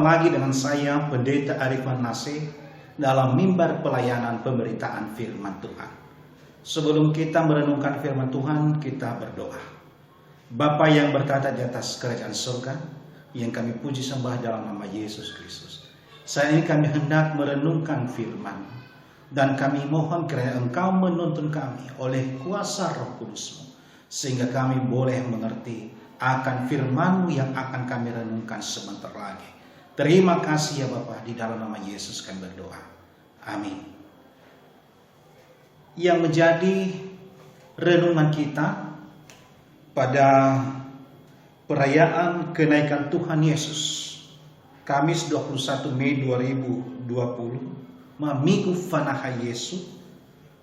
Lagi dengan saya, Pendeta Arifan Nasih, dalam mimbar pelayanan pemberitaan firman Tuhan. Sebelum kita merenungkan firman Tuhan, kita berdoa. Bapa yang bertata di atas kerajaan surga, yang kami puji sembah dalam nama Yesus Kristus. Saat ini kami hendak merenungkan firman, dan kami mohon kiranya Engkau menuntun kami oleh kuasa Roh Kudus-Mu, sehingga kami boleh mengerti akan firman-Mu yang akan kami renungkan sebentar lagi. Terima kasih ya Bapa, di dalam nama Yesus kami berdoa. Amin. Yang menjadi renungan kita pada perayaan kenaikan Tuhan Yesus, Kamis 21 Mei 2020, Minggu Fanaha Yesus,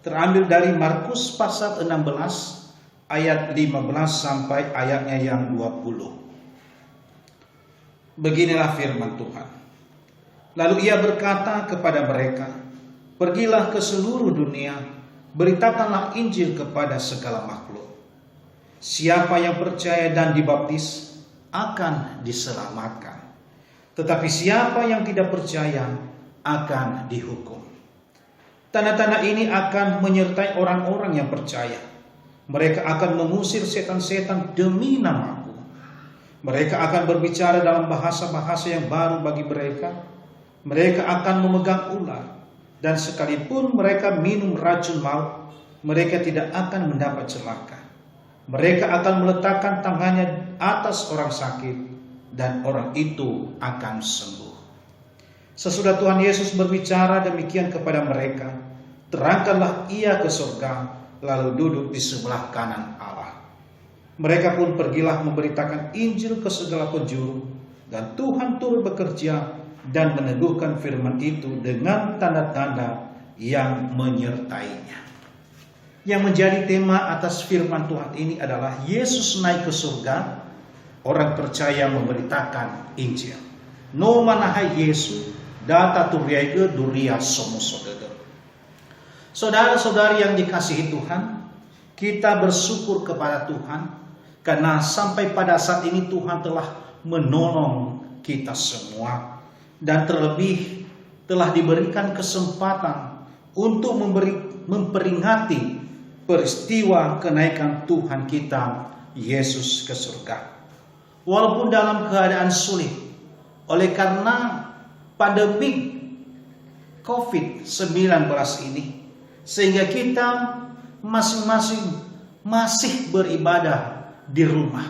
terambil dari Markus pasal 16 ayat 15 sampai ayatnya yang 20. Beginilah firman Tuhan. Lalu ia berkata kepada mereka, "Pergilah ke seluruh dunia, beritakanlah Injil kepada segala makhluk. Siapa yang percaya dan dibaptis akan diselamatkan. Tetapi siapa yang tidak percaya akan dihukum. Tanda-tanda ini akan menyertai orang-orang yang percaya. Mereka akan mengusir setan-setan demi nama-Ku. Mereka akan berbicara dalam bahasa-bahasa yang baru bagi mereka. Mereka akan memegang ular. Dan sekalipun mereka minum racun maut, mereka tidak akan mendapat celaka. Mereka akan meletakkan tangannya atas orang sakit, dan orang itu akan sembuh." Sesudah Tuhan Yesus berbicara demikian kepada mereka, terangkanlah ia ke surga, lalu duduk di sebelah kanan Allah. Mereka pun pergilah memberitakan Injil ke segala penjuru, dan Tuhan turut bekerja dan meneguhkan firman itu dengan tanda-tanda yang menyertainya. Yang menjadi tema atas firman Tuhan ini adalah Yesus naik ke surga, orang percaya memberitakan Injil. No manahai Yesus data turiaike duria somusodede. Saudara-saudari yang dikasihi Tuhan, kita bersyukur kepada Tuhan karena sampai pada saat ini Tuhan telah menolong kita semua, dan terlebih telah diberikan kesempatan untuk memperingati peristiwa kenaikan Tuhan kita Yesus ke surga. Walaupun dalam keadaan sulit oleh karena pandemi COVID-19 ini, sehingga kita masing-masing masih beribadah di rumah.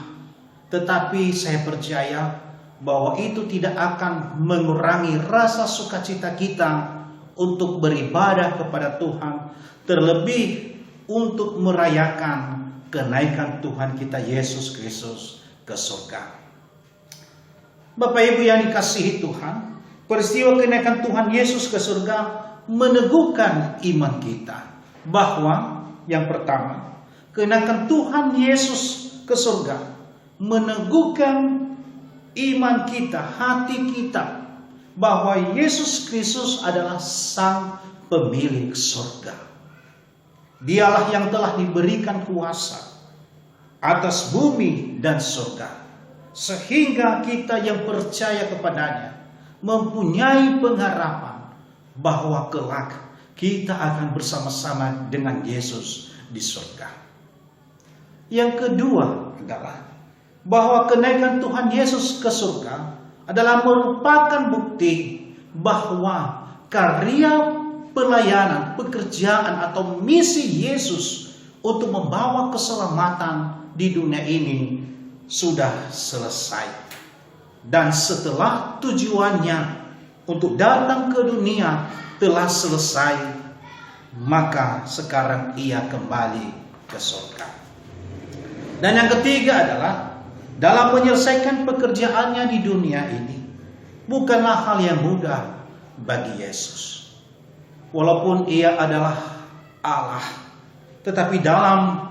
Tetapi saya percaya bahwa itu tidak akan mengurangi rasa sukacita kita untuk beribadah kepada Tuhan, terlebih untuk merayakan kenaikan Tuhan kita Yesus Kristus ke surga. Bapak Ibu yang dikasihi Tuhan, peristiwa kenaikan Tuhan Yesus ke surga meneguhkan iman kita bahwa yang pertama, kenaikan Tuhan Yesus ke surga meneguhkan iman kita, hati kita, bahwa Yesus Kristus adalah Sang Pemilik surga. Dialah yang telah diberikan kuasa atas bumi dan surga, sehingga kita yang percaya kepadanya mempunyai pengharapan bahwa kelak kita akan bersama-sama dengan Yesus di surga. Yang kedua adalah bahwa kenaikan Tuhan Yesus ke surga adalah merupakan bukti bahwa karya pelayanan, pekerjaan atau misi Yesus untuk membawa keselamatan di dunia ini sudah selesai. Dan setelah tujuannya untuk datang ke dunia telah selesai, maka sekarang ia kembali ke surga. Dan yang ketiga adalah dalam menyelesaikan pekerjaannya di dunia ini bukanlah hal yang mudah bagi Yesus. Walaupun ia adalah Allah, tetapi dalam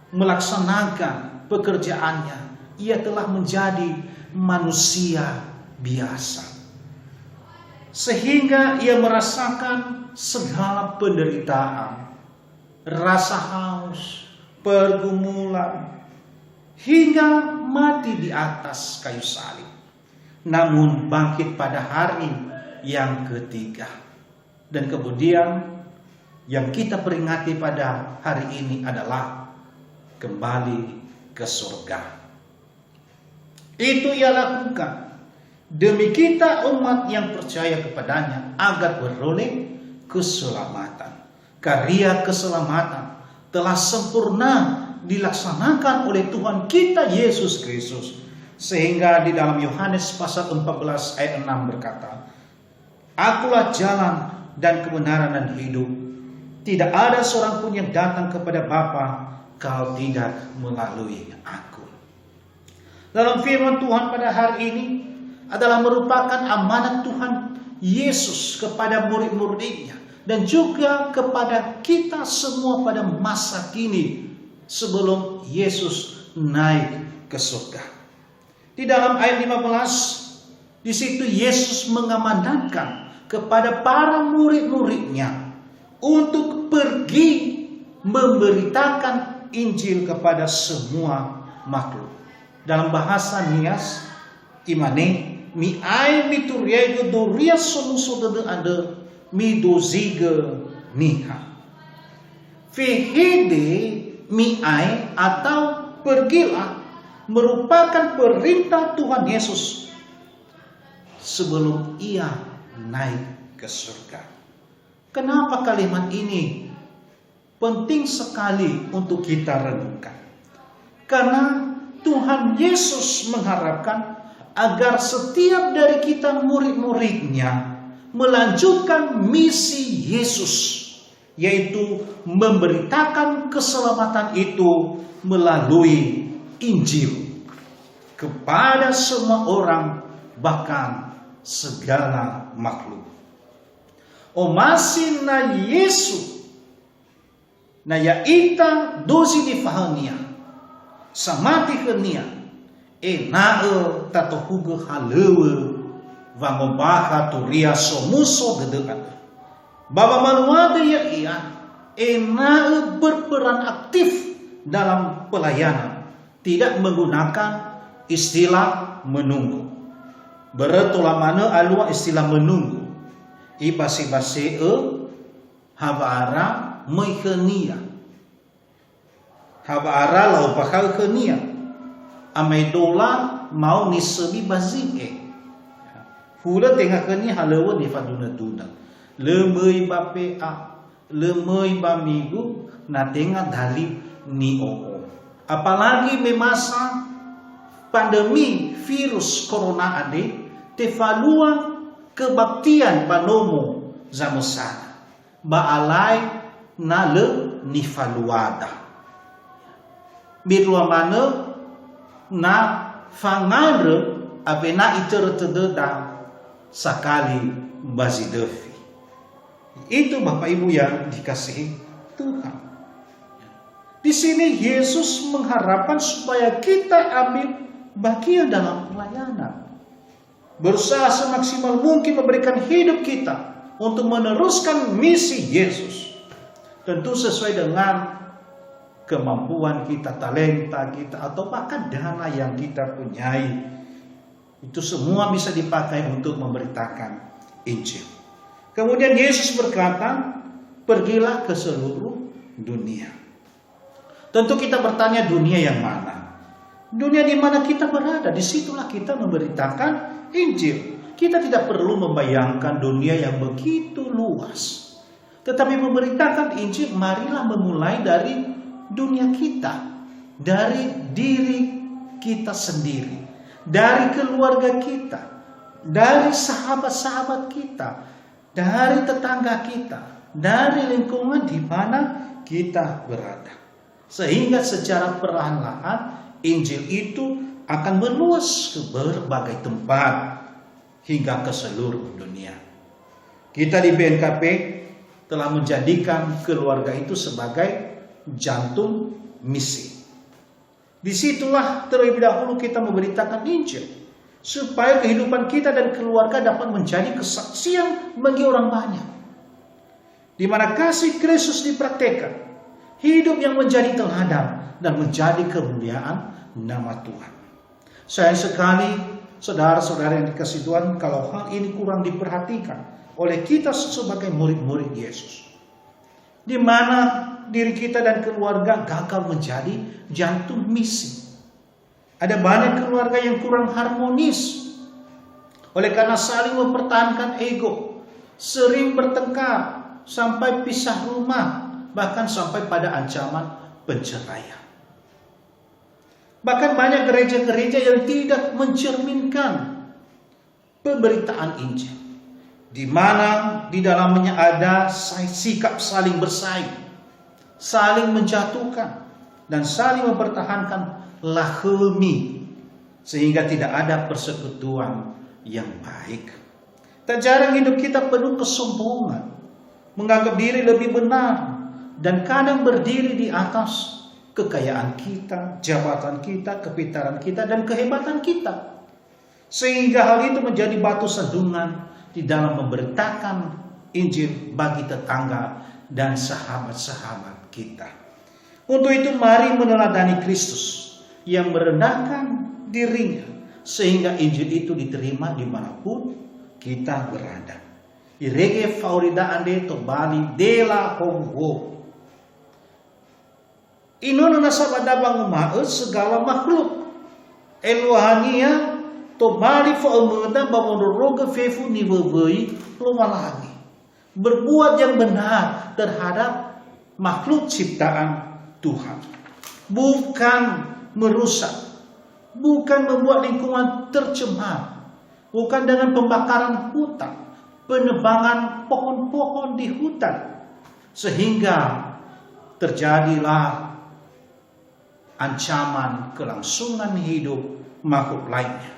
melaksanakan pekerjaannya ia telah menjadi manusia biasa, sehingga ia merasakan segala penderitaan, rasa haus, pergumulan, hingga mati di atas kayu salib. namun bangkit pada hari yang ketiga. Dan kemudian yang kita peringati pada hari ini adalah kembali ke surga. Itu ia lakukan demi kita umat yang percaya kepadanya agar beroleh keselamatan. Karya keselamatan telah sempurna dilaksanakan oleh Tuhan kita Yesus Kristus. Sehingga di dalam Yohanes pasal 14 ayat 6 berkata, Akulah jalan dan kebenaran dan hidup. Tidak ada seorang pun yang datang kepada Bapa kalau tidak melalui aku. Dalam firman Tuhan pada hari ini adalah merupakan amanat Tuhan Yesus kepada murid-muridnya dan juga kepada kita semua pada masa kini sebelum Yesus naik ke surga. Di dalam ayat 15, di situ Yesus mengamanatkan kepada para murid-muridnya untuk pergi memberitakan Injil kepada semua makhluk. Dalam bahasa Nias, imane mi ai mi turiego doria soluso de ade mi doziga niha. Fehede mi ai atau pergilah merupakan perintah Tuhan Yesus sebelum ia naik ke surga. Kenapa kalimat ini penting sekali untuk kita renungkan? Karena Tuhan Yesus mengharapkan agar setiap dari kita murid-muridnya melanjutkan misi Yesus, yaitu memberitakan keselamatan itu melalui Injil kepada semua orang, bahkan segala makhluk. Omasi na Yesu na yaita dozi difahania samati henia nae tatohuge halewe vangobaha turia somuso gedekan baba manuade ya ia nae berperan aktif dalam pelayanan, tidak menggunakan istilah menunggu. Beretolah mana alua istilah menunggu ibasi-basi habara meihenia habara lau bakal kenia amaidola mau nisebi bazike hula tengah kenia halewa ni faduna tuna lemei bape a lemei bamigu na tengah dali ni oo. Apalagi memasa pandemi virus corona ade tefalua kebaktian panomo zamesana baalai nale nifaluada birua mana na fangare apena itertededa sakali bazidefi. Itu Bapak Ibu yang dikasihi Tuhan. Di sini Yesus mengharapkan supaya kita ambil bagian dalam pelayanan. Berusaha semaksimal mungkin memberikan hidup kita untuk meneruskan misi Yesus. Tentu sesuai dengan kemampuan kita, talenta kita, atau bahkan dana yang kita punyai. Itu semua bisa dipakai untuk memberitakan Injil. Kemudian Yesus berkata, pergilah ke seluruh dunia. Tentu kita bertanya, dunia yang mana? Dunia di mana kita berada, disitulah kita memberitakan Injil. Kita tidak perlu membayangkan dunia yang begitu luas. Tetapi memberitakan Injil, marilah memulai dari dunia kita, dari diri kita sendiri, dari keluarga kita, dari sahabat-sahabat kita, dari tetangga kita, dari lingkungan di mana kita berada. Sehingga secara perlahan-lahan Injil itu akan meluas ke berbagai tempat hingga ke seluruh dunia. Kita di BNKP telah menjadikan keluarga itu sebagai jantung misi. Disitulah terlebih dahulu kita memberitakan Injil, supaya kehidupan kita dan keluarga dapat menjadi kesaksian bagi orang banyak, di mana kasih Kristus dipraktekkan, hidup yang menjadi teladan dan menjadi kemuliaan nama Tuhan. Sayang sekali saudara-saudara yang dikasihi Tuhan, kalau hal ini kurang diperhatikan oleh kita sebagai murid-murid Yesus, di mana diri kita dan keluarga gagal menjadi jantung misi. Ada banyak keluarga yang kurang harmonis oleh karena saling mempertahankan ego, sering bertengkar sampai pisah rumah, bahkan sampai pada ancaman penceraian. Bahkan banyak gereja-gereja yang tidak mencerminkan pemberitaan Injil, di mana di dalamnya ada sikap saling bersaing, saling menjatuhkan, dan saling mempertahankan lahemi, sehingga tidak ada persekutuan yang baik. Tak jarang hidup kita penuh kesombongan, menganggap diri lebih benar, dan kadang berdiri di atas kekayaan kita, jabatan kita, kepintaran kita, dan kehebatan kita, sehingga hal itu menjadi batu sandungan di dalam memberitakan Injil bagi tetangga dan sahabat-sahabat kita. Untuk itu mari meneladani Kristus yang merendahkan dirinya sehingga Injil itu diterima dimanapun kita berada. Irege faurida ande to bali dela hongo. Inono nasabada bangumae segala makhluk. Elohania to bali faumeda bamondoroga fefu nivevei lomalagi. Berbuat yang benar terhadap makhluk ciptaan Tuhan. Bukan merusak, bukan membuat lingkungan tercemar, bukan dengan pembakaran hutan, penebangan pohon-pohon di hutan, sehingga terjadilah ancaman kelangsungan hidup makhluk lainnya.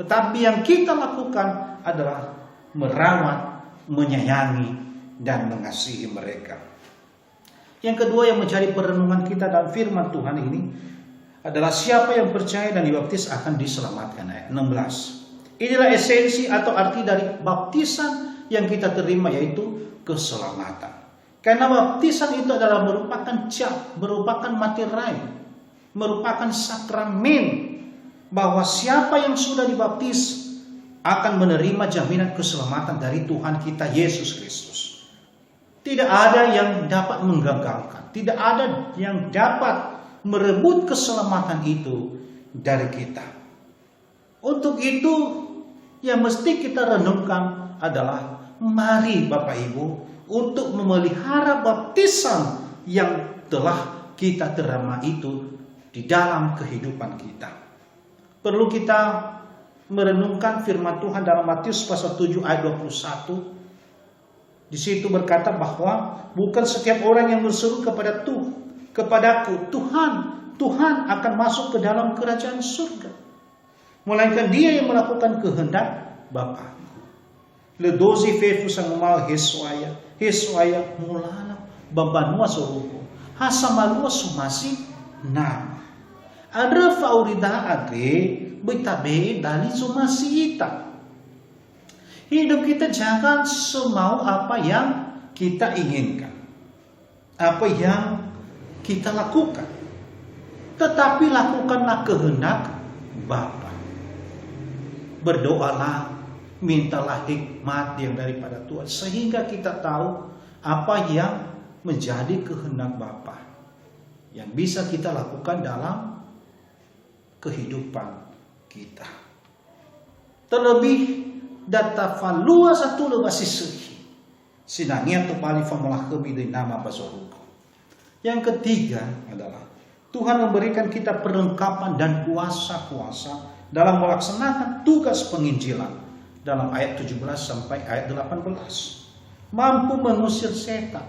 Tetapi yang kita lakukan adalah merawat, menyayangi, dan mengasihi mereka. Yang kedua yang menjadi perenungan kita dalam firman Tuhan ini adalah siapa yang percaya dan dibaptis akan diselamatkan. Ayat 16. Inilah esensi atau arti dari baptisan yang kita terima, yaitu keselamatan. Karena baptisan itu adalah merupakan cap, merupakan materai, merupakan sakramen bahwa siapa yang sudah dibaptis akan menerima jaminan keselamatan dari Tuhan kita Yesus Kristus. Tidak ada yang dapat menggagalkan, tidak ada yang dapat merebut keselamatan itu dari kita. Untuk itu yang mesti kita renungkan adalah mari Bapak Ibu untuk memelihara baptisan yang telah kita terima itu di dalam kehidupan kita. Perlu kita merenungkan firman Tuhan dalam Matius pasal 7 ayat 21. Di situ berkata bahwa bukan setiap orang yang berseru kepadaku, Tuhan, Tuhan akan masuk ke dalam kerajaan surga, melainkan dia yang melakukan kehendak Bapa. Le dozi fefu sang mal Hesuaya mulana babanua soruko hasamalua sumasi nama. Ada faurida ade betabe dali sumasi ita. Hidup kita jangan semau apa yang kita inginkan, apa yang kita lakukan, tetapi lakukanlah kehendak Bapa. Berdoalah, mintalah hikmat yang daripada Tuhan, sehingga kita tahu apa yang menjadi kehendak Bapa yang bisa kita lakukan dalam kehidupan kita. Terlebih data falua satu lebasi sehi sinangnya tu pali famulah kebi dari nama bazoruko. Yang ketiga adalah Tuhan memberikan kita perlengkapan dan kuasa-kuasa dalam melaksanakan tugas penginjilan dalam ayat 17 sampai ayat 18. Mampu mengusir setan.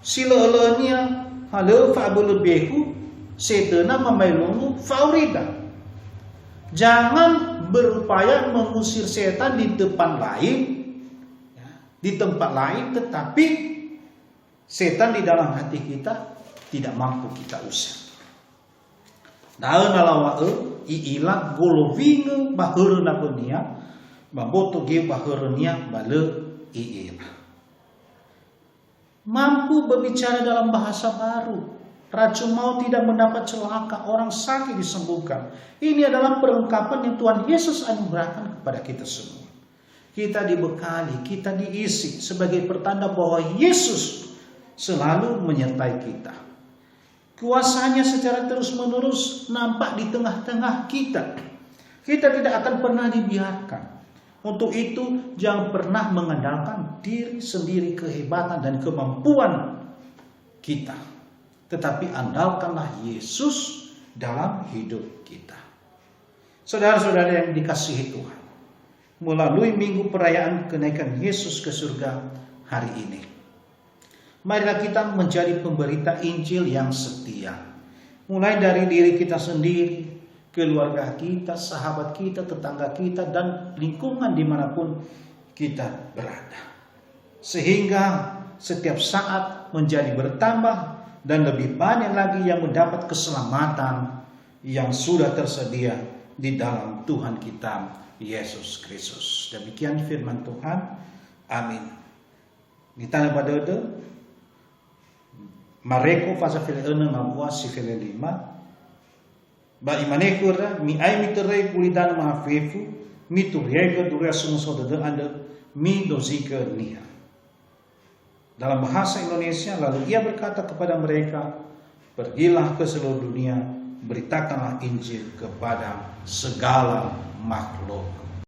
Sila-elania hale fa'belebehu setena mamailungu faurida. Jangan berupaya mengusir setan di tempat lain, di tempat lain, tetapi setan di dalam hati kita tidak mampu kita usir. Daun alawae iilah golovinge baheurna benia, baboto ge baheurnia bale iilah. Mampu berbicara dalam bahasa baru, racun maut tidak mendapat celaka, orang sakit disembuhkan. Ini adalah perlengkapan yang Tuhan Yesus anugerahkan kepada kita semua. Kita dibekali, kita diisi sebagai pertanda bahwa Yesus selalu menyertai kita. Kuasanya secara terus-menerus nampak di tengah-tengah kita. Kita tidak akan pernah dibiarkan. Untuk itu, jangan pernah mengandalkan diri sendiri, kehebatan dan kemampuan kita. Tetapi andalkanlah Yesus dalam hidup kita. Saudara-saudara yang dikasihi Tuhan, melalui minggu perayaan kenaikan Yesus ke surga hari ini, marilah kita menjadi pemberita Injil yang setia. Mulai dari diri kita sendiri, keluarga kita, sahabat kita, tetangga kita, dan lingkungan dimanapun kita berada. Sehingga setiap saat menjadi bertambah dan lebih banyak lagi yang mendapat keselamatan yang sudah tersedia di dalam Tuhan kita Yesus Kristus. Demikian firman Tuhan. Amin. Kita pada Mareko fasa file 6 mabua si file 5. Ba imanekura mi ai miterei kulidan mahafefu mi turega duria sumuso de anda mi dozika nia. Dalam bahasa Indonesia, lalu ia berkata kepada mereka, pergilah ke seluruh dunia, beritakanlah Injil kepada segala makhluk.